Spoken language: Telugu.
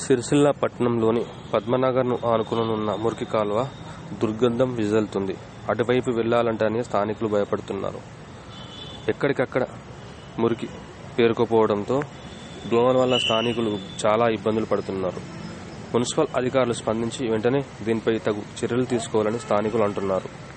సిరిసిల్ల పట్టణంలోని పద్మనగర్ను ఆనుకునున్న మురికి కాలువ దుర్గంధం వెదజల్లుతుంది. అటువైపు వెళ్లాలంటేనే స్థానికులు భయపడుతున్నారు. ఎక్కడికక్కడ మురికి పేరుకుపోవడంతో దోమల వల్ల స్థానికులు చాలా ఇబ్బందులు పడుతున్నారు. మున్సిపల్ అధికారులు స్పందించి వెంటనే దీనిపై తగు చర్యలు తీసుకోవాలని స్థానికులు అంటున్నారు.